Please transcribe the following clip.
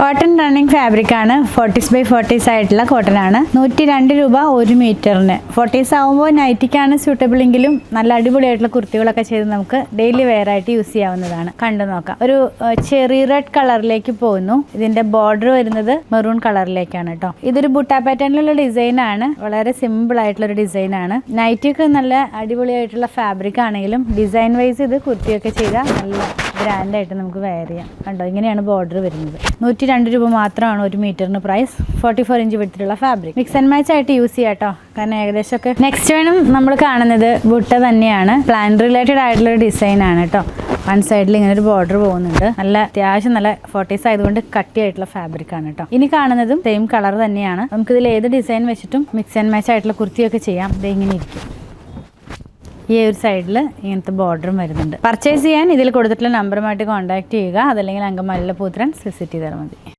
Cotton running fabric ആണ്. 40s by 40s ആയിട്ടുള്ള cotton ആണ്. 102 രൂപ 1 മീറ്ററിന്. 40s ആവുമ്പോൾ നൈറ്റിക്കാണ് സ്യൂട്ടബിൾ എങ്കിലും നല്ല അടിപൊളിയായിട്ടുള്ള കുർത്തികളൊക്കെ ചെയ്ത് നമുക്ക് ഡെയിലി വെയർ ആയിട്ട് യൂസ് ചെയ്യാവുന്നതാണ്. കണ്ടു നോക്കാം. ഒരു ചെറി റെഡ് കളറിലേക്ക് പോകുന്നു. ഇതിന്റെ ബോർഡർ വരുന്നത് മെറൂൺ കളറിലേക്കാണ് കേട്ടോ. ഇതൊരു ബുട്ട പാറ്റേണിലുള്ള ഡിസൈൻ ആണ്. വളരെ സിമ്പിൾ ആയിട്ടുള്ള ഒരു ഡിസൈൻ ആണ്. നൈറ്റിക്ക് നല്ല അടിപൊളിയായിട്ടുള്ള ഫാബ്രിക് ആണെങ്കിലും ഡിസൈൻ വൈസ് ഇത് കുർത്തിയൊക്കെ ചെയ്താൽ നല്ല ബ്രാൻഡായിട്ട് നമുക്ക് വെയർ ചെയ്യാം. കണ്ടോ, ഇങ്ങനെയാണ് ബോർഡർ വരുന്നത്. 102 രൂപ മാത്രമാണ് 1 മീറ്ററിന് പ്രൈസ്. 44 ഇഞ്ച് വിട്ടിട്ടുള്ള ഫാബ്രിക്. മിക്സ് ആൻഡ് മാച്ച് ആയിട്ട് യൂസ് ചെയ്യാം കേട്ടോ, കാരണം ഏകദേശമൊക്കെ. നെക്സ്റ്റ് വേണം നമ്മൾ കാണുന്നത് ബുട്ട തന്നെയാണ്. പ്ലാൻ റിലേറ്റഡ് ആയിട്ടുള്ള ഡിസൈൻ ആണ് കേട്ടോ. വൺ സൈഡിൽ ഇങ്ങനെ ഒരു ബോർഡർ പോകുന്നുണ്ട്. നല്ല അത്യാവശ്യം നല്ല 40s ആയതുകൊണ്ട് കട്ടിയായിട്ടുള്ള ഫാബ്രിക് ആണ് കേട്ടോ. ഇനി കാണുന്നതും സെയിം കളർ തന്നെയാണ്. നമുക്കിതിൽ ഏത് ഡിസൈൻ വെച്ചിട്ടും മിക്സ് ആൻഡ് മാച്ച് ആയിട്ടുള്ള കുർത്തിയൊക്കെ ചെയ്യാം. ഇത് ഇങ്ങനെ ഇരിക്കും. ഈ ഒരു സൈഡിൽ ഇങ്ങനത്തെ ബോർഡറും വരുന്നുണ്ട്. പർച്ചേസ് ചെയ്യാൻ ഇതിൽ കൊടുത്തിട്ടുള്ള നമ്പറുമായിട്ട് കോൺടാക്ട് ചെയ്യുക. അതല്ലെങ്കിൽ അങ്കമാലിയിലെ പൂത്രൻസ് വിസിറ്റ് ചെയ്താൽ മതി.